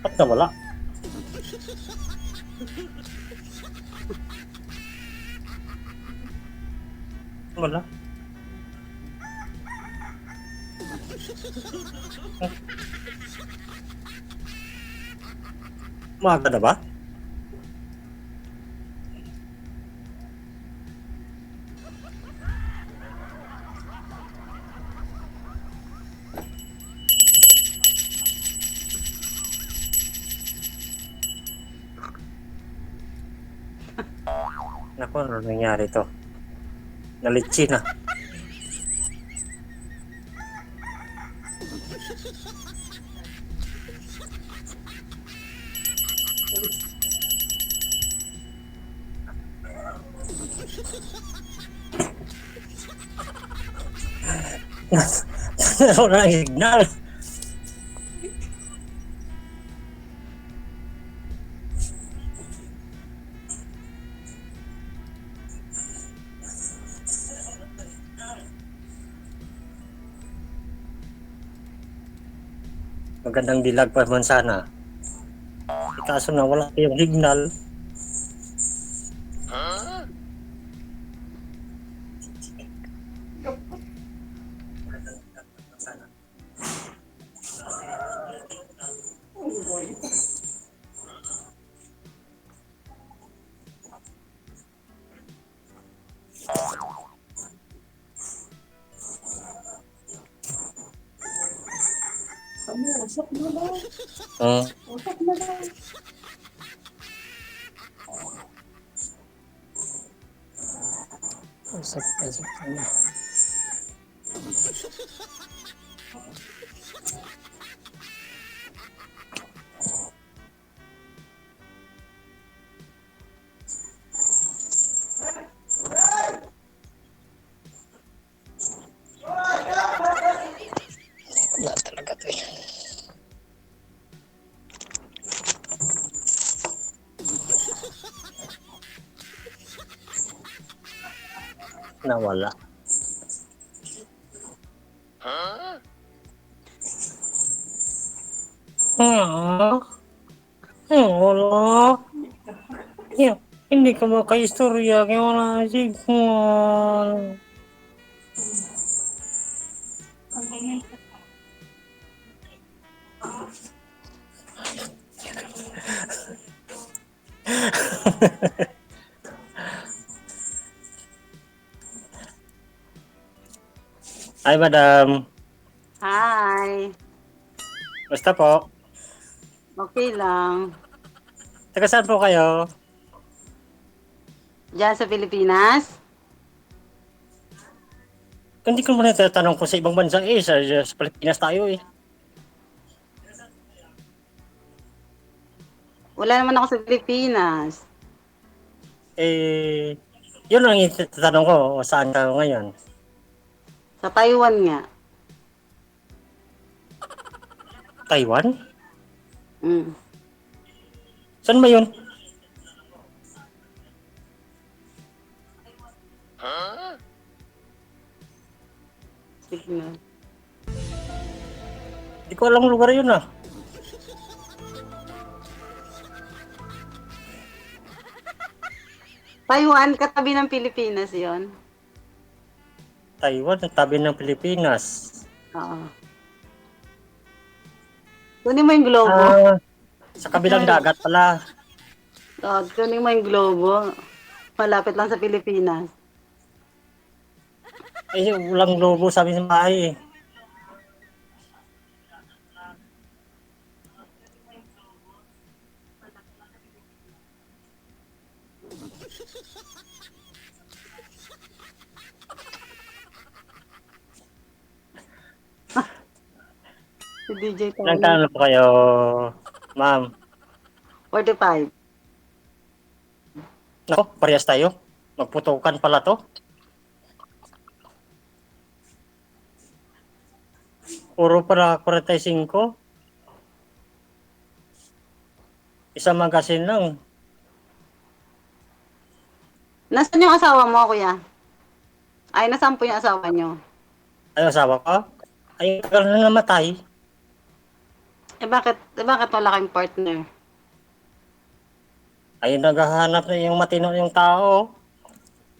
Ba't nawala? Wala. Umaga na ba? Naku, ano nangyari to? Nalitsi na. Wala ang signal. Magandang dilag pa man sana. Kaso na wala yung signal. Usap mo lang. Hmm. Usap mo lang. Usap na. Wala talaga to eh. Nawala. Wala. Yeah. Hindi ka makaistorya kaya wala na signal. Ay, madam. Hi. Basta po. Okay lang. Taga saan po kayo? Diyan sa Pilipinas? Hindi ko muna tatanong kung sa ibang bansa eh. Sa Pilipinas tayo eh. Wala naman ako sa Pilipinas. Eh, yun lang yung tatanong ko. Saan ka ngayon? Sa Taiwan nga. Taiwan? Mm. Saan ba yun? Signal. Hindi ko alam lugar yun ah. Taiwan, katabi ng Pilipinas yon. Taiwan, tabi ng Pilipinas. Oo. Kunin mo yung globo. Ah, sa kabilang dagat pala. Kunin mo yung globo. Malapit lang sa Pilipinas. Ay, walang lobo sabi sa bahay eh. Si DJ Ilang Tony. taon na po kayo, ma'am? 45. Nako, parehas tayo. Magputukan pala to. Puro para 45. Isang magasin lang. Nasaan yung asawa mo, kuya? Ay, nasaan po yung asawa nyo? Ay, asawa ko? Ay, tagal na namatay. bakit wala kayong partner? Ayun, naghahanap na yung matino yung tao.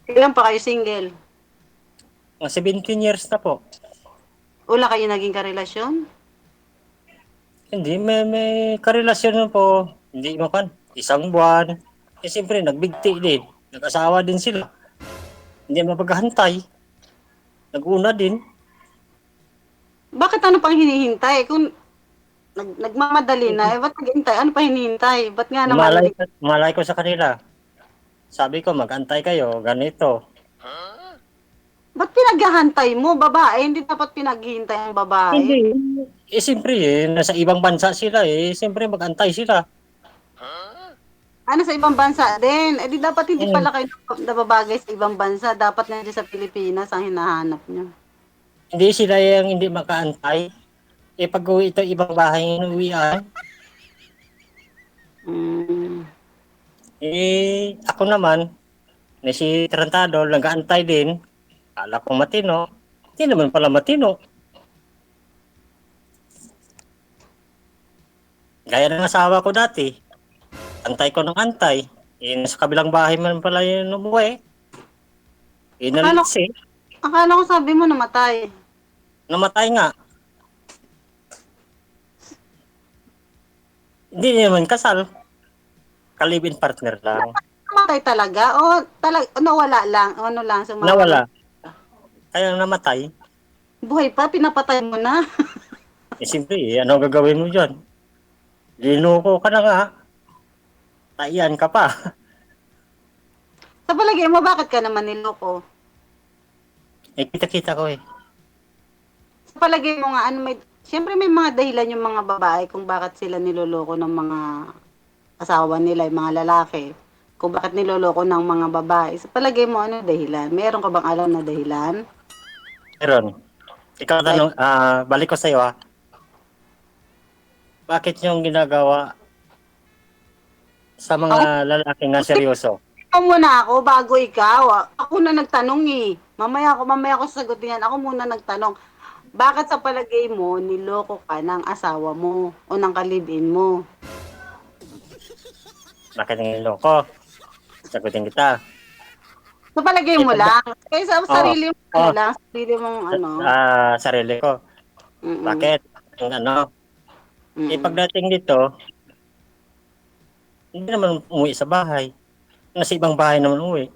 Ilan pa kayo single? Mga 17 years na po. Wala kayo naging karelasyon? Hindi, may karelasyon na po. Hindi mo kan, isang buwan. Eh, siyempre, nagbigti din. Nag-asawa din sila. Hindi mapaghantay. Nag-una din. Bakit ano pang hinihintay? Kung nagmamadali na, ba't naghihintay? Ano pa hinihintay? Ba't nga naman Malay, hindi? malay ko sa kanila. Sabi ko, mag-antay kayo, ganito. Ba't pinaghahantay mo, babae? Hindi dapat pinaghihintay ang babae. Hindi. Eh, siyempre, nasa ibang bansa sila eh. Siyempre, mag-antay sila. Ano sa ibang bansa din? Eh di dapat hindi Hmm. pala kayo nababagay sa ibang bansa. Dapat nandiyan sa Pilipinas ang hinahanap nyo. Hindi sila yung hindi makaantay. Eh, pag uwi ito, ibang bahay yung uwian. Mm. Ako naman, na si Trantado, nag-aantay din. Kala ko matino. Hindi naman pala matino. Gaya ng asawa ko dati. Antay ko ng antay. Nasa kabilang bahay man pala yung umuwi. Akala, Inalitsi. akala ko sabi mo namatay. Namatay nga. Hindi naman kasal. Kalibin partner lang. Namatay talaga? O nawala lang? O ano lang, sumama lang? Nawala. Kaya namatay. Buhay pa, pinapatay mo na. Eh, siyempre, ano gagawin mo dyan? Linuko ka na nga. Taiyan ka pa. Sa palagay mo, bakit ka naman niloko? Eh, kita-kita ko eh. Sa palagay mo nga, siyempre may mga dahilan yung mga babae kung bakit sila niloloko ng mga asawa nila, yung mga lalaki. Kung bakit niloloko ng mga babae. Sa palagay mo, ano dahilan? Meron ka bang alam na dahilan? Meron. Ikaw Like, tanong, balik ko sa'yo ah. Bakit yung ginagawa sa ako, mga lalaki nga seryoso? ikaw muna ako bago ikaw. Ako na nagtanong eh. Mamaya ko sasagutin yan. Ako muna nagtanong. Bakit sa palagay mo, niloko ka ng asawa mo o ng kalibin mo? Bakit ang niloko? Sagutin kita. Sa palagay Eh, mo lang. Kaya sa Oo. sarili mo, ano Oh, lang, sarili mong ano. sarili ko. Mm-mm. Bakit? Ang ano? Eh, Mm-mm. pagdating dito, hindi naman umuwi sa bahay. Nasa ibang bahay naman umuwi.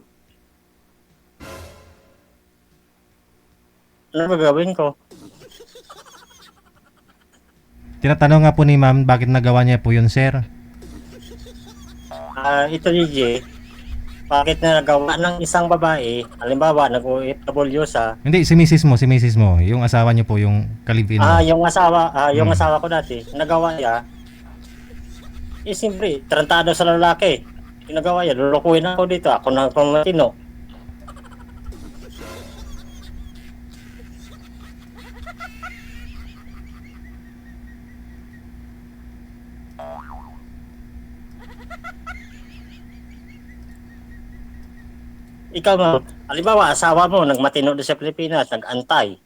Ano gagawin ko? Tinatanong nga po ni ma'am bakit nagawa niya po yun, sir. Ito, DJ, bakit na nagawa ng isang babae, halimbawa, nag-OFW sa, Hindi, si misis mo, yung asawa niyo po, yung kalibin mo. yung Mm. asawa ko dati, nagawa niya, siyempre, tarantado sa lalaki. Ginagawa niya, lulukuhin ako dito, ako na pamatino. Ikaw mo, halimbawa, asawa mo, nagmatino doon sa Pilipinas, nag-antay,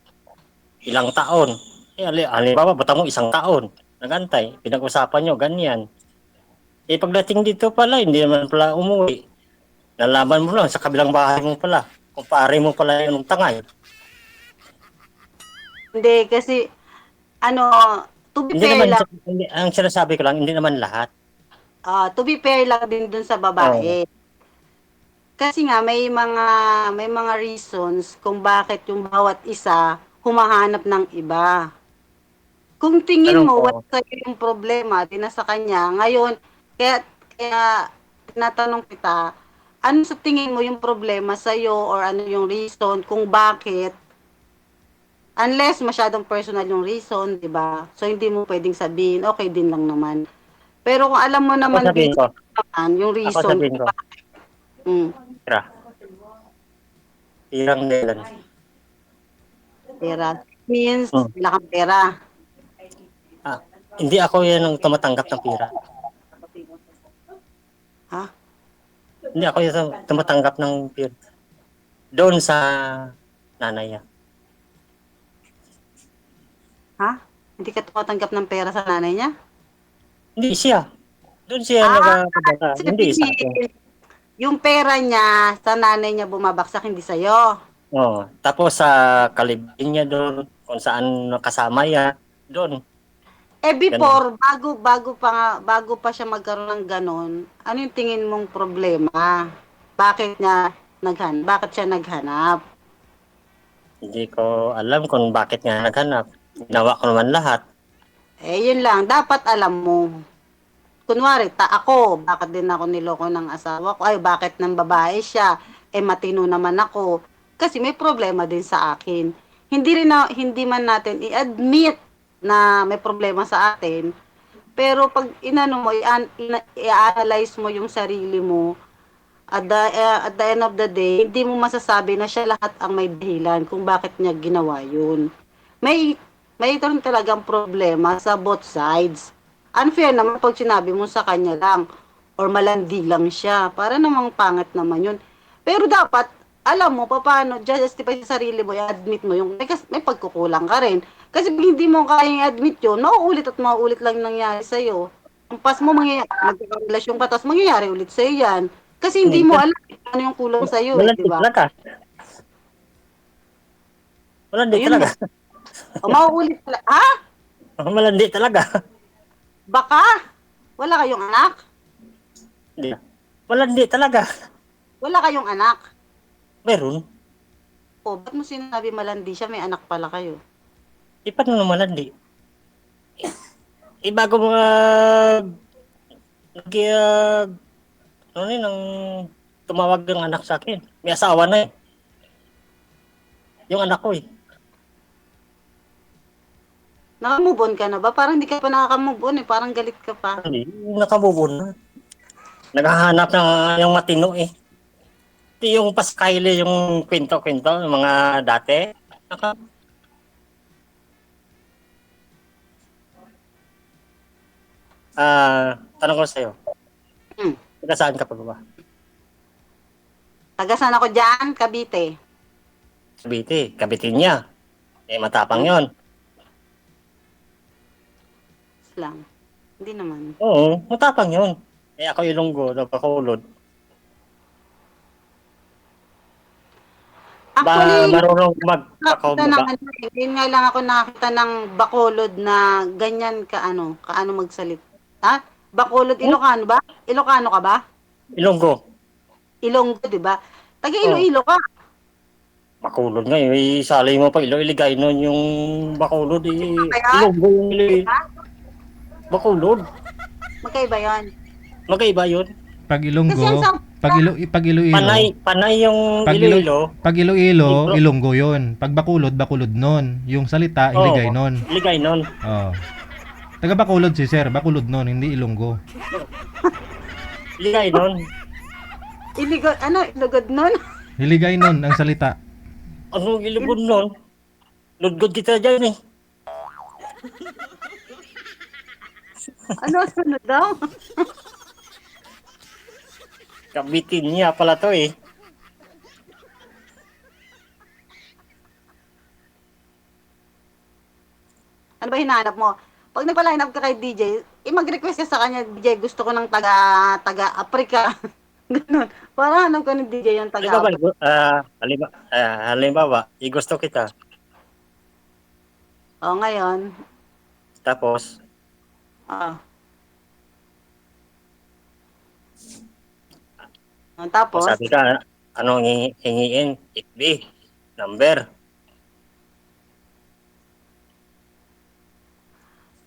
ilang taon. Halimbawa, batang mo, isang taon, nag-antay, pinag-usapan nyo, ganyan. Pagdating dito pala, hindi naman pala umuwi. Nalaman mo lang, sa kabilang bahay mo pala. Kumpare mo pala yung tangay. Hindi, kasi, ano, to be Hindi fair naman, lang, hindi, ang sinasabi ko lang, hindi naman lahat. to be fair lang din dun sa Oh, babae. Kasi nga, may mga reasons kung bakit yung bawat isa humahanap ng iba. Kung tingin tanong mo, ko, wala sa'yo yung problema, di na sa kanya, ngayon, kaya tinatanong kita, ano sa tingin mo yung problema sa'yo or ano yung reason kung bakit, unless masyadong personal yung reason, di ba? So, hindi mo pwedeng sabihin, okay din lang naman. Pero kung alam mo ako naman sabihin din ko, naman yung ako reason sabihin kung ko, bakit, mm, tira, tirang nilan. pera. Means, Hmm. wala kang pera. Ah, hindi ako yan ang tumatanggap ng pira. Ha? Hindi ako yung tumatanggap ng pira. Doon sa nanay niya. Ha? Hindi ka tumatanggap ng pera sa nanay niya? Hindi siya. Doon siya Ah, nagpadala, hindi sa akin. sabihin, yung pera niya sa nanay niya bumabagsak, hindi sa'yo. Oo. Tapos sa kalibin niya doon, kung saan nakasama niya, doon. Ganun. Before, bago pa siya magkaroon ng gano'n, ano yung tingin mong problema? Bakit siya naghanap? Hindi ko alam kung bakit nga naghanap. Ginawa ko naman lahat. Yun lang, dapat alam mo. Kunwari, ako, bakit din ako niloko ng asawa ko? Ay, bakit ng babae siya? Matino naman ako. Kasi may problema din sa akin. Hindi man natin i-admit na may problema sa atin, pero pag inano mo, i-analyze mo yung sarili mo, at the end of the day, hindi mo masasabi na siya lahat ang may dahilan kung bakit niya ginawa yun. May, may ito rin talagang problema sa both sides. Unfair naman pag sinabi mo sa kanya lang, or malandi lang siya. Para namang pangit naman yun. Pero dapat, alam mo, paano, justify sa sarili mo, i-admit mo yung, may pagkukulang ka rin. Kasi pag hindi mo kayang i-admit yun, mauulit at mauulit lang yung nangyari sa'yo. Ang pas mo, magkakarelasyon pa, tapos mangyayari ulit sa'yo yan. Kasi hindi mo alam ano yung kulang sa'yo di Malandi ba? talaga. Malandi Ayun talaga. nga. O, mauulit talaga. Ha? Malandi talaga. Baka? Wala kayong anak? Hindi. Malandi talaga. Wala kayong anak? Meron. O, ba't mo sinabi malandi siya? May anak pala kayo. Paano na malandi? Bago mga nag ano yun, ang tumawag ng anak sa akin. May asawa na eh. Yung anak ko eh. Naka-move on ka na ba? Parang hindi ka pa nakaka-move on eh. Parang galit ka pa. Hindi, nakabubon na. Naghahanap ng yung matino eh. Ito yung paskayle, yung kwento-kwento, yung mga dati. Naka, tanong ko sa'yo, Hmm. taga saan ka pa ba? Taga saan ako dyan? Cavite. Cavite, Cabitin niya. Matapang yon. Lang. Hindi naman. Oo, matapang yon. Ako Ilonggo, Bacolod. Actually, Marunong nakita magpakaw ng ba? yun nga lang ako nakita ng Bacolod na ganyan kaano magsalit. Ha? Bacolod, Ilocano ba? Ilocano ka ba? Ilonggo. Ilonggo, di ba? Taga Oh, Iloilo ka. Bacolod nga eh. Isalay mo pa iligay nun yung Bacolod eh. Kaya, Ilonggo yung ha? Bacolod. Magkaiba yan. Magkaiba yun. Pag Kasi ang Ilonggo, sabi, pag Iloilo, Panay yung pag Iloilo. pag Iloilo, Libro. Ilonggo 'yon. Pag Bacolod, Bacolod nun. Yung salita, Iligay nun. Iligay nun. Oh. Taga Bacolod si Sir, Bacolod nun, hindi Ilonggo. Iligay nun. ilugod nun? Iligay nun ang salita. Anong ilubon nun? Ludgod kita dyan eh. Ano daw? Kabitin niya pala to eh. Ano ba hinahanap mo? Pag nagpa-line up ka kay DJ, mag-request ka sa kanya, DJ, gusto ko ng taga Africa. Ganun. Para hanap ka ng DJ yung taga Halimbawa, Africa. halimbawa, gusto kita. O, ngayon, Tapos, oh. o Tapos, sabi ka, anong hingiin? FB, number.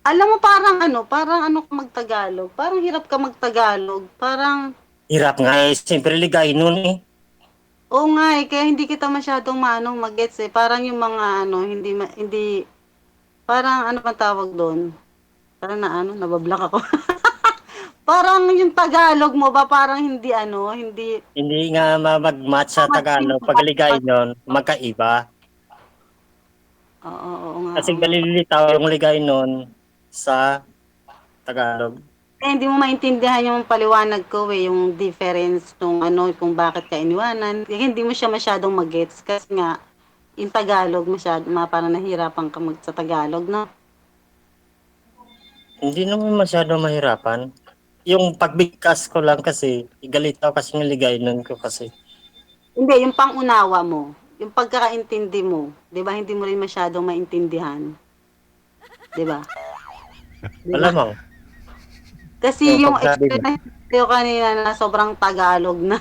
alam mo parang ano ka magtagalog. Parang hirap ka magtagalog. Parang, Hirap nga eh. Siyempre ligay nun eh. oo nga kaya hindi kita masyadong magets eh. Parang yung mga hindi, parang ano bang tawag doon? Parang nabablock ako. Parang yung Tagalog mo ba, parang hindi, Hindi nga mag-match sa Tagalog. Pag ligay nun, magkaiba. oo nga, Kasi oo nga. galilitaw yung ligay nun sa Tagalog. Hindi mo maintindihan yung paliwanag ko yung difference nung kung bakit ka iniwanan. Kaya hindi mo siya masyadong magets kasi nga, yung Tagalog parang nahirapan ka sa Tagalog, no? Hindi naman masyado mahirapan. Yung pagbigkas ko lang kasi, igalit ako kasi niligayinan ko kasi. Hindi, yung pang-unawa mo, yung pagkakaintindi mo, 'di ba hindi mo rin masyadong maintindihan, 'di ba? 'Di ba? Malamang, yung Kasi yung pagsabi mo. explanation ko kanina na sobrang Tagalog na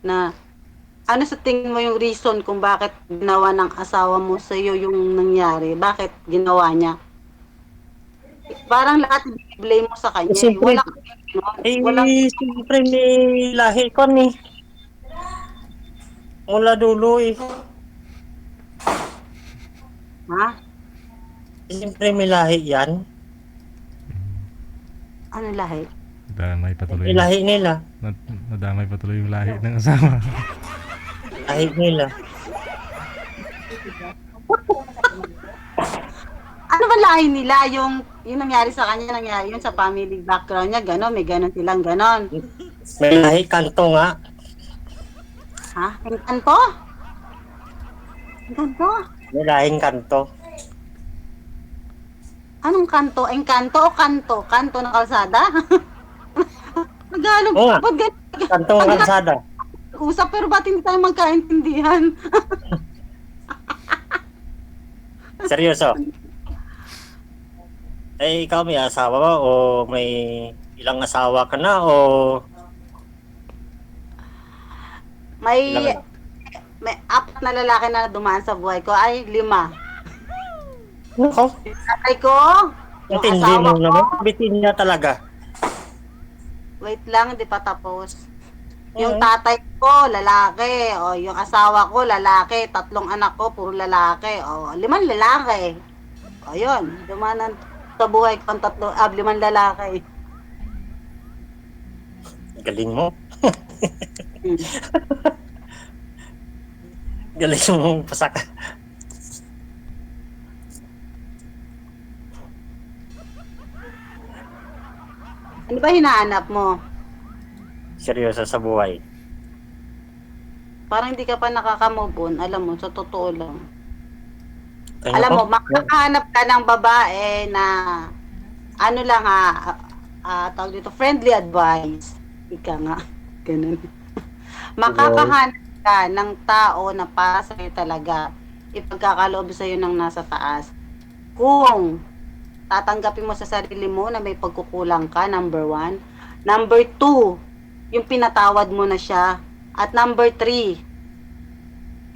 na ano sa tingin mo yung reason kung bakit ginawa ng asawa mo sa iyo yung nangyari? Bakit ginawa niya? Parang lahat i-blame mo sa Eh, kanya eh. siyempre, Walang siyempre may lahi ko ni. Mula dulo eh. ha? Siyempre may lahi yan. Ano lahi? Damay patuloy. May lahi nila. Nadamay patuloy yung lahi ng asawa. Lahi nila. Ano ba lahi nila? Yung nangyari sa kanya, nangyari yun sa family background niya, gano'n, may gano'n silang gano'n. May lahi kanto nga. Ha? Engkanto? Engkanto? May lahing kanto. Anong kanto? Engkanto o kanto? Kanto ng kalsada? Tagalog, Oo nga. ba't ganun? Kanto ng kalsada. Usap, pero ba't hindi tayo magkaintindihan? Seryoso. Eh, ikaw may asawa ba o may ilang asawa ka na o May, ilang anak? may 4 na lalaki na dumaan sa buhay ko, ay 5. Nako, Tatay ko, yung intindi asawa mo ko, naman. Bitin niya talaga. wait lang, hindi pa tapos. Yung Mm. tatay ko, lalaki. O, yung asawa ko, lalaki. 3 anak ko, puro lalaki. O, 5 lalaki. O, yun. Dumanan sa buhay ko ang 5 lalaki. Galing mo. Hmm. Galing mo pasaka. Ano ba hinahanap mo? Seryoso sa buhay. Parang hindi ka pa nakaka-move on. Alam mo, sa totoo lang. Ano Alam ko? mo, makakahanap ka ng babae na ano lang ha, tawag dito, friendly advice. Ika nga, ganun. Makakahanap ka ng tao na para sa'yo talaga, ipagkakaloob sa'yo ng nasa taas. Kung tatanggapin mo sa sarili mo na may pagkukulang ka, number 1. Number 2, yung pinatawad mo na siya. At number 3,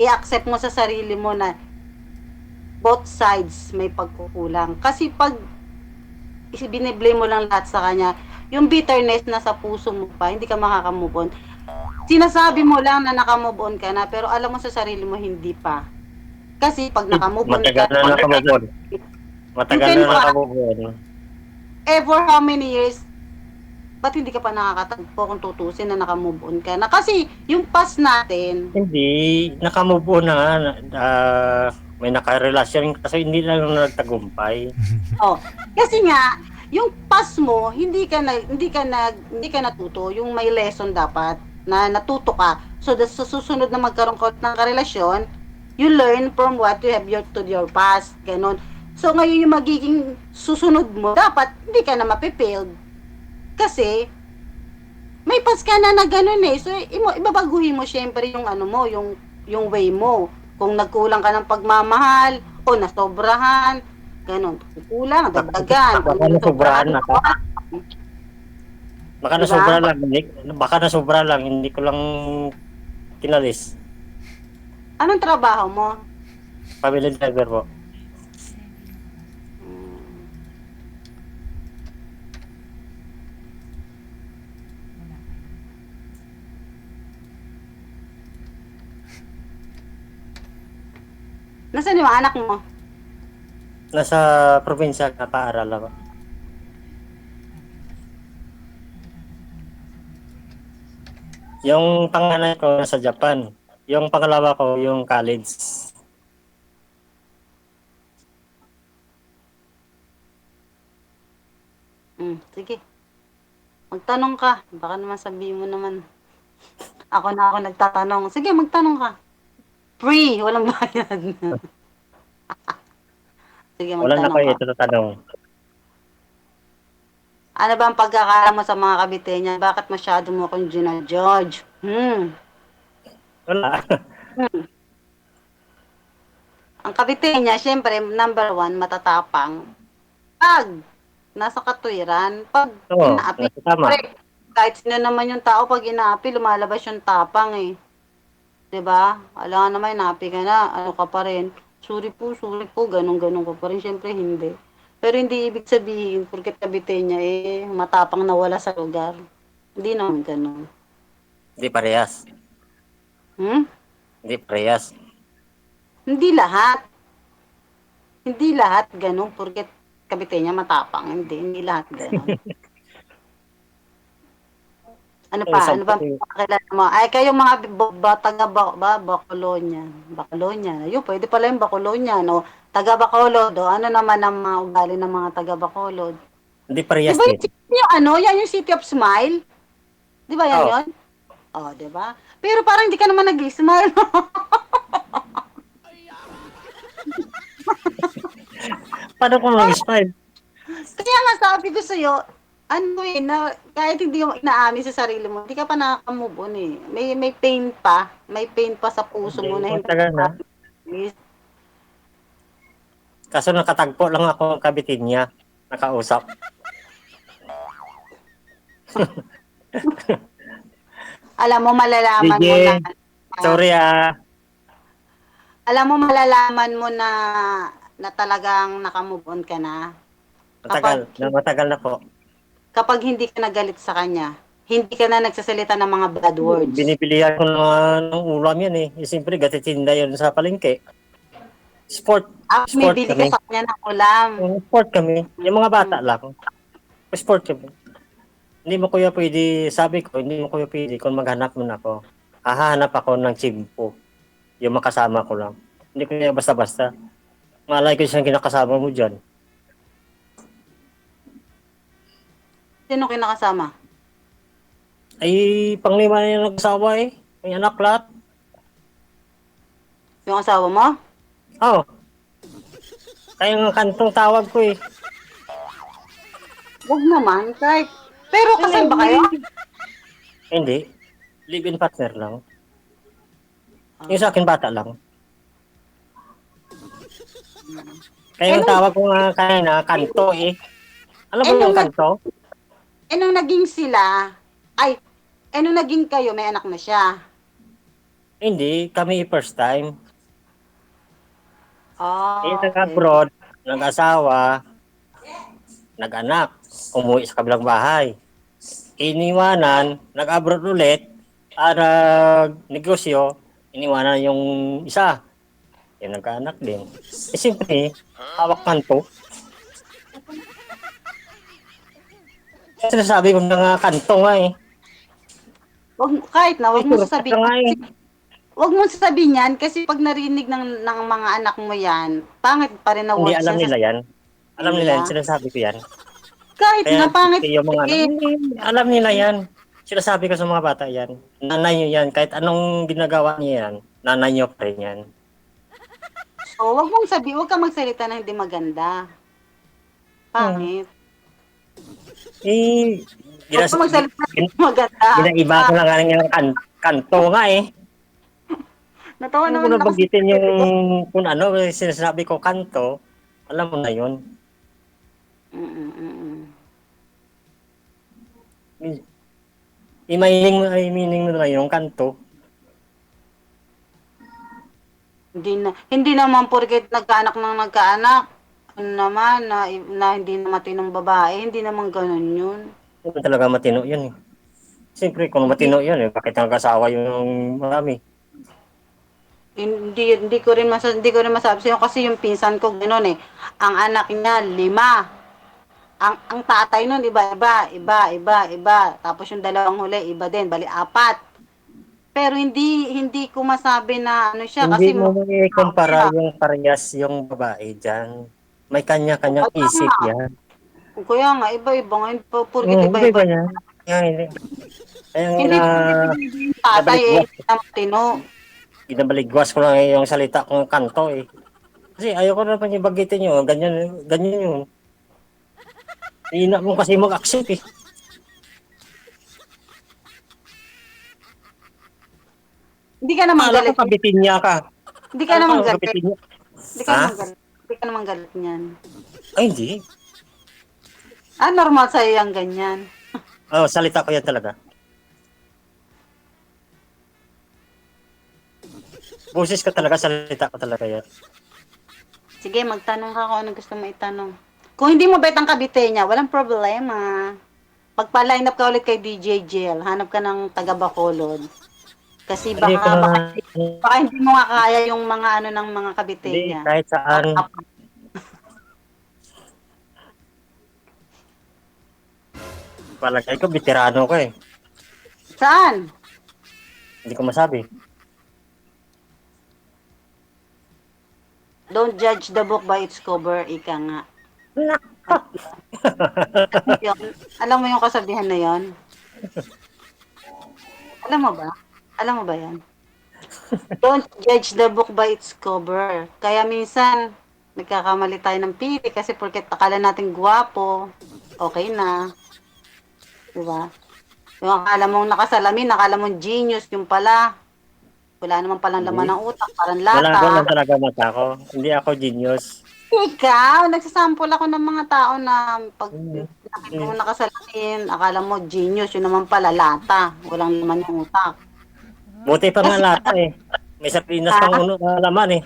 i-accept mo sa sarili mo na both sides may pagkukulang. Kasi pag biniblame mo lang lahat sa kanya, yung bitterness na sa puso mo pa, hindi ka makaka-move on. Sinasabi mo lang na naka-move on ka na, pero alam mo sa sarili mo hindi pa. Kasi pag naka-move on Matagal ka, na nakamubon. Matagal na nakamubon. for how many years, ba't hindi ka pa nakakatagpo kung tutusin na naka-move on ka na? Kasi yung past natin, Hindi, nakamubon na nga. May nakarelasyon kasi hindi lang nagtagumpay. kasi nga, yung past mo, hindi ka natuto, yung may lesson dapat na natuto ka. So, sa susunod na magkaroon ka ng karelasyon, you learn from what you have to your past. Ganon. So, ngayon yung magiging susunod mo, dapat hindi ka na mapipailed. Kasi, may past ka na gano'n eh. So, ibabaguhin mo syempre yung ano mo, yung way mo. Kung nagkulang ka ng pagmamahal, o nasobrahan, ganon. Kulang, dagdagan. Baka nasobrahan na ka. Baka Diba? nasobra lang, hindi ko lang kinalis. Anong trabaho mo? Family driver po. Nasaan yung anak mo? Nasa probinsya nakaaral ako. Yung panganay ko nasa Japan. Yung pangalawa ko yung college. Sige. Magtanong ka. Baka naman sabihin mo naman. Ako nagtatanong. Sige, magtanong ka. Free. Walang bayad. Sige, Wala na magtanong kayo ka. ito na tanong. Ano ba ang pagkakala mo sa mga kabitenya? Bakit masyado mo akong ginajudge? Wala. Hmm. Ang kabitenya, syempre, number one, matatapang. Pag nasa katwiran, pag Oo, inaapi, nasa tama. pre, kahit sino naman yung tao, pag inaapi, lumalabas yung tapang eh. 'Di ba? Alam naman, inaapi ka na, ano ka pa rin. Sorry po, ganun-ganun ka pa rin. Syempre, hindi. Pero hindi ibig sabihin, porket kabitenya eh, matapang na wala sa lugar. Hindi naman ganun. Hindi parehas. Hmm? Hindi parehas. Hindi lahat. Hindi lahat ganun, porket kabitenya matapang. Hindi lahat ganun. Ano Yung pa? isang Ano ba pakilala mo? Ay, kayo mga taga Bacolonian. Bacolonian. Ayun, pwede pala yung Bacolonian. O, taga Bacolod. O, ano naman ang mga ugali ng mga taga Bacolod? hindi Di parehas ba din. yung ano? Yan yung City of Smile? Di ba yan Oo. yun? O, di ba? Pero parang hindi ka naman nag-smile. Paano kung nag-smile? Kaya nga sabi ko sa'yo, ano eh, na, kahit hindi mo inaamin sa sarili mo, hindi ka pa nakaka-move on eh. May pain pa. May pain pa sa puso mo Hindi, na hindi matagal na. ka Kaso nakatagpo lang ako ang kabitin niya. Nakausap. alam mo, malalaman mo na, Sige, sorry alam mo, malalaman mo na talagang nakamove on ka na. Matagal. Matagal na po. Kapag hindi ka nagalit sa kanya, hindi ka na nagsasalita ng mga bad words. Binibilihan ko ng ulam yan eh. Siyempre, gatitinda yun sa palengke. Sport. Sport Bumibili ka kami. sa kanya ng ulam. Sport kami. Yung mga bata Hmm. lang. Sport kami. Hindi mo kuya pwede, sabi ko, hindi mo kuya pwede kung maghanap mo na ako. Hahanap ako ng chimpo. Yung makasama ko lang. Hindi ko kaya basta-basta. Malay ko siyang kinakasama mo dyan. Sino kinakasama? Ay, panglima na yung nag-asawa eh. May anak lahat. Yung asawa mo? Oo. Kaya nga kantong tawag ko eh. Huwag naman, kahit... Pero kasal ba kayo? Hindi. Live-in partner lang. Yung sa akin bata lang. Kaya yung tawag ko nga kanina, kanto eh. Alam mo yung kanto? Nung naging sila, nung naging kayo, may anak na siya. Hindi, kami first time. Eh, Okay. nag-abroad, nag-asawa, nag-anak, umuwi sa kabilang bahay. Iniwanan, nag-abroad ulit, negosyo, iniwanan yung isa. Yung nagkaanak din. Eh, siyempre, hawak kanto. Sinasabi ko na nga kanto nga eh. Wag mo sasabihin. Nga eh. Wag mo sasabihin yan kasi pag narinig ng mga anak mo yan, pangit pa rin na Hindi words alam yan nila sa yan. Alam nila yan, nila. sinasabi ko yan. Kahit Kaya na pangit yung mga anak, eh. hindi, alam nila yan. Sinasabi ko sa mga bata yan. Nanay nyo yan, kahit anong ginagawa niyo yan, nanay nyo pa rin yan. So, wag kang magsalita na hindi maganda. Pangit. Eh, Wag kang magsalita na hindi maganda. ginaiba ko lang nga ng kanto nga eh. Natawa Ano ko naman ako sa nabagitin yung kung ano, sinasabi ko kanto, alam mo na yun. Mm. May meaning mo na yung kanto. Hindi naman porket nagkaanak ng nagkaanak. Ano naman, na hindi na matinong babae, hindi naman ganun yun. Hindi talaga matino yun eh. Siyempre, kung matino yun eh, bakit nag-asawa yung marami? Hindi ko rin masabi sa'yo kasi yung pinsan ko gano'n eh. Ang anak niya, 5. Ang tatay nun, iba. Tapos yung dalawang huli, iba din, bali 4. Pero hindi ko masabi na ano siya Hindi kasi mo may kumpara siya. yung parehas yung babae dyan. May kanya-kanyang isip yan. Kaya nga, iba-iba nga, porkit Hindi iba-iba. ba yan? Kaya hindi. Kaya Hindi porkit yung tatay eh, hindi na matino. ginabaligwas ko lang yung salita kong kanto eh. Kasi ayoko na pa yung bagitin nyo. Ganyan yun. Hina mo kasi mag-accept eh. Hindi ka naman Akala ko galit. kabitin niya ka. Hindi ka Akala naman ko galit. kabitin niya. Hindi ka Ha? naman galit. Hindi ka naman galit niyan. Ay, hindi. Normal sa'yo yung ganyan. Oh, salita ko yan talaga. Boses ko talaga, salita ko talaga yan. Sige, magtanong ka kung anong gusto mo itanong. Kung hindi mo bet ang kabite niya, walang problema. Pagpa-line up ka ulit kay DJ Jill, hanap ka ng taga Bacolod. Kasi Hindi ko baka hindi mo nga kaya yung mga ano ng mga kabite hindi, niya. kahit saan. Palagay ko, veterano ko eh. Saan? Hindi ko masabi. Don't judge the book by its cover, ika nga. Yun. Alam mo yung kasabihan na yon? Alam mo ba? Alam mo ba yan? Don't judge the book by its cover. Kaya minsan, nagkakamali tayo ng pili kasi porket akala natin gwapo, okay na. Diba? Yung akala mong nakasalamin, akala mong genius, yung pala, wala naman palang laman ng utak, parang Wala lata. talaga mata ko. Hindi ako genius. Ikaw, nagsasample ako ng mga tao na pag Hmm. nakita mo nakasalamin, akala mo genius, yun naman pala lata, walang laman yung utak. Buti pa nga lata eh. May sardinas pang uno na laman eh.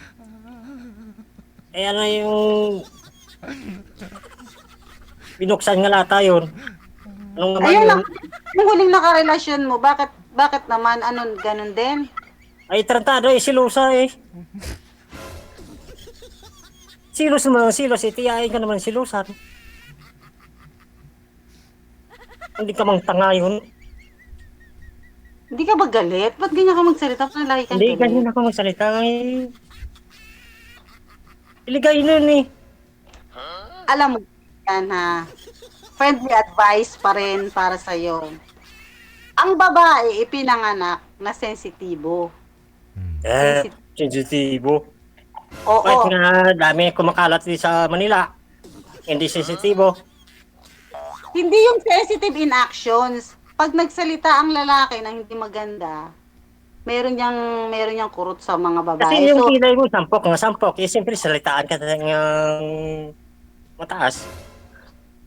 Eh ano yung binuksan nga lata yun? Anong naman Ayun yun? lang, yung huling nakarelasyon mo, bakit naman, ano, ganun din? Ay, tarantado eh, silusa eh. Silos naman, silos eh. Tiyain ka naman silusan. Hindi ka mang tanga yun. Hindi ka ba galit? Ba't ganyan ka magsalita? Ba't lagi kang Hindi, galit? ganyan ako magsalita. Ay, iligay nun eh. Alam mo, yan ha, friendly advice pa rin para sa'yo. Ang babae, ipinanganak na sensitibo. Eh, sensitibo. Oo. Kahit nga dami kumakalat din sa Manila. Hindi sensitibo. Hindi yung sensitive in actions. Pag nagsalita ang lalaki na hindi maganda, meron niyang kurot sa mga babae. Kasi yung So, kilay mo, sampok nga sampok. Eh, siyempre, salitaan ka ng mataas.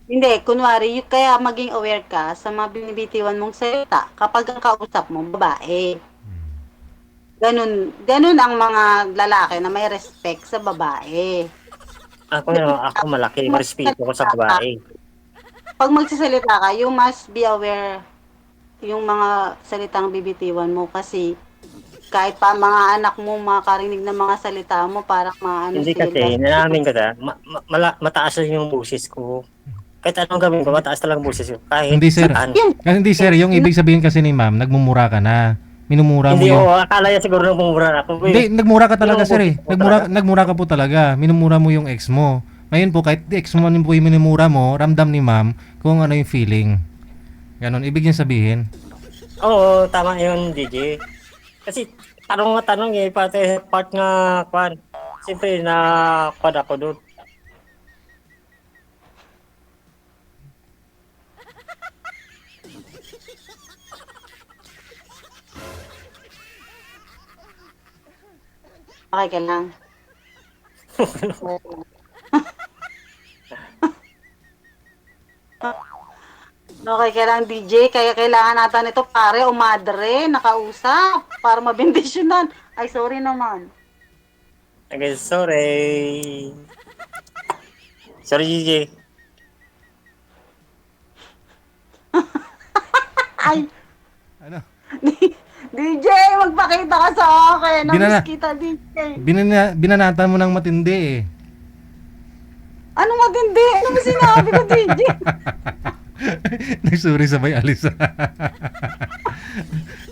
hindi, kunwari, kaya maging aware ka sa mga binibitiwan mong salita kapag ang kausap mo, babae. Ganun ang mga lalaki na may respect sa babae. Ako malaki. Respeto ko sa babae. Pag magsasalita ka, you must be aware yung mga salitang bibitiwan mo kasi kahit pa mga anak mo makarinig ng mga salita mo parang maano Hindi kasi, nanamin ko na, mataas lang yung boses ko. Kahit anong gawin ko, mataas talagang boses ko. Kahit Hindi, sir. saan. Kasi hindi sir, yung ibig sabihin kasi ni ma'am, nagmumura ka na. Minumura mo Hindi, yung... akala niya siguro nung pumura ako. Hindi, nagmura ka talaga Yung sir eh. boses ko talaga. Nagmura ka po talaga. Minumura mo yung ex mo. Ngayon po, kahit ex mo po yung minumura mo, ramdam ni ma'am kung ano yung feeling. Ganon, ibig niya sabihin. Oo, tama yun, DJ. Kasi tanong nga tanong eh, part nga, kwan. Siyempre, na-kwan ako doon. Okay ka lang. Okay ka lang, DJ. Kaya kailangan natin ito, pare o madre, nakausap, para mabindisyonan. Ay, sorry naman. Okay, sorry. Sorry, DJ. Ay, Ano? DJ, magpakita ka sa akin. Binana- Namiss kita, DJ. Binanatan mo ng matindi eh. Ano matindi? Ano mo sinabi ko, DJ? Nagsuri sabay alis.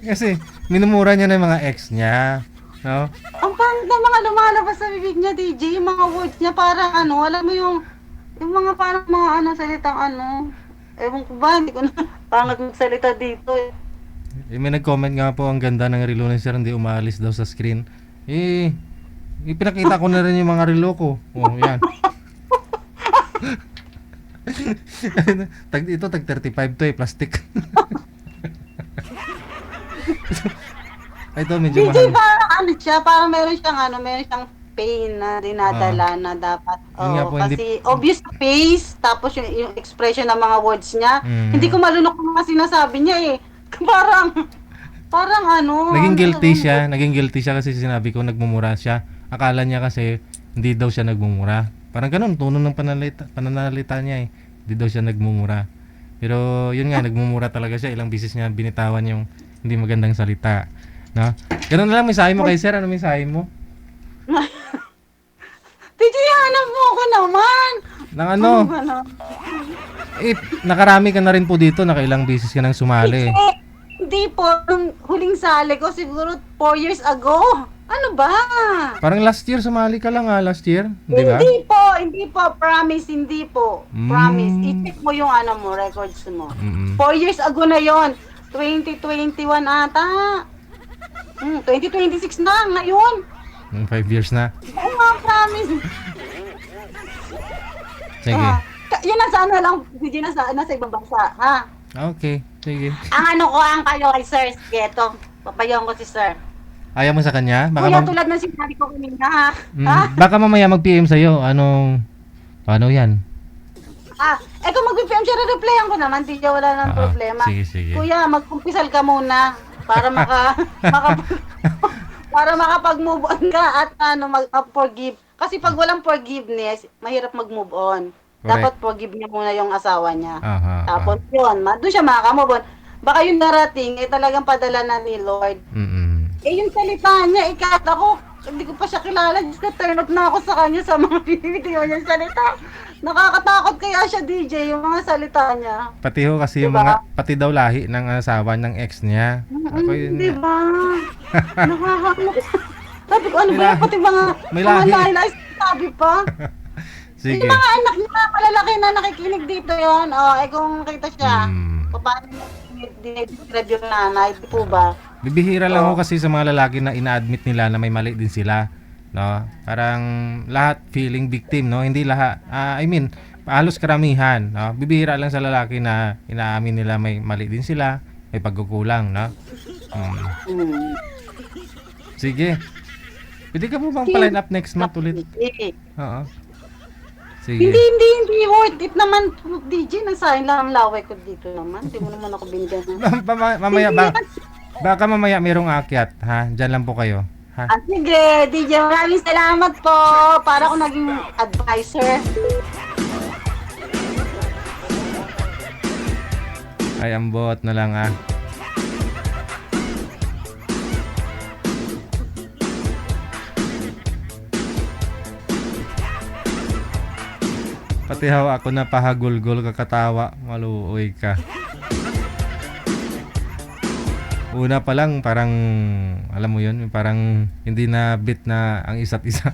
Kasi minumura niya na yung mga ex niya. No? Ang pangit na mga lumalabas sa bibig niya, DJ. Yung mga words niya parang ano, alam mo yung mga parang mga ano, salitang ano. Ewan ko ba, hindi ko na pangat magsalita dito eh. May nag-comment nga po, ang ganda ng relo ni sir, hindi umaalis daw sa screen. Ipinakita ko na rin yung mga relo ko. Oh, yan. Tag 35 to plastic. Ito medyo DJ, mahal. parang ano siya, parang meron siyang pain na dinadala na dapat. Yun nga Oo, po, hindi- kasi obvious face, tapos yung expression ng mga words niya, hindi ko malunok yung mga sinasabi niya eh. Parang ano. Naging guilty siya kasi sinabi ko nagmumura siya. Akala niya kasi hindi daw siya nagmumura. Parang ganun, tono ng pananalita niya eh. Hindi daw siya nagmumura. Pero yun nga, nagmumura talaga siya. Ilang beses niya binitawan yung hindi magandang salita. No? Ganun na lang, mensahe mo kay sir. Ano mensahe mo? DJ, hanap mo ako naman. Nang ano? Ano? Nakarami ka na rin po dito. Nakailang beses ka nang sumali. Hindi po, nung huling sali ko siguro 4 years ago. Ano ba? Parang last year sumali ka lang last year. Di ba? Hindi po, promise, hindi po. Mm. Promise, i-check mo yung records mo. Mm-mm. 4 years ago na yon, 2021 ata. 2026 na, ngayon. 5 years na. Oo nga, promise. Sige. Yun nasa lang, hindi nasa ibang bansa, ha? Okay. Sige. Ang kayo kay Sir, Geto. Papayaw ko si Sir. Ayaw mo sa kanya? Kuya, tulad ng sinabi ko kanina, ha? Baka mamaya mag-PM sa'yo. Paano yan? Kung mag-PM siya, re-replyan ko naman. Di wala nang problema. Sige. Kuya, mag-kumpisal ka muna para para makapag-move on ka at mag-forgive. Kasi pag walang forgiveness, mahirap mag-move on. Correct. Dapat forgive niya muna yung asawa niya. Tapos Aha. yun, doon siya makaka-move on. Baka yung darating, talagang padala na ni Lord. Yung salita niya, kahit ako, hindi ko pa siya kilala. Diyos ko, turn off na ako sa kanya sa mga binibigyan niyang salita. Nakakatakot kaya siya, DJ, yung mga salita niya. Pati ho kasi yung Diba? pati daw lahi ng asawa ng ex niya. Ako yun. Di ba? Nakakakot. Sabi ko, ano ba May yan? Pati mga May lahi. lahi sabi pa. Sige. Yung mga anak niya, malalaki na nakikinig dito yon. Kung kita siya, paano dinidescribe yung nanay, di po ba? Bibihira lang ho kasi sa mga lalaki na ina-admit nila na may mali din sila, no? Parang lahat feeling victim, no? Hindi lahat. Halos karamihan, no? Bibihira lang sa lalaki na inaamin nila may mali din sila, may pagkukulang, no? Sige. Pwede ka po bang pa-line up next month ulit? Oo. Sige. Hindi worth it naman, DJ. Nasayang lang ang laway ko dito naman. Hindi mo naman ako binigyan ng... Mamaya baka mamaya merong akyat, ha? Diyan lang po kayo, ha? Sige, DJ, maraming salamat po. Para ako naging advisor. Ay, ambot na lang, Pati hawa ako na pahagulgol kakatawa, maluoy ka. Una pa lang parang alam mo 'yun, parang hindi na bit na ang isa't isa.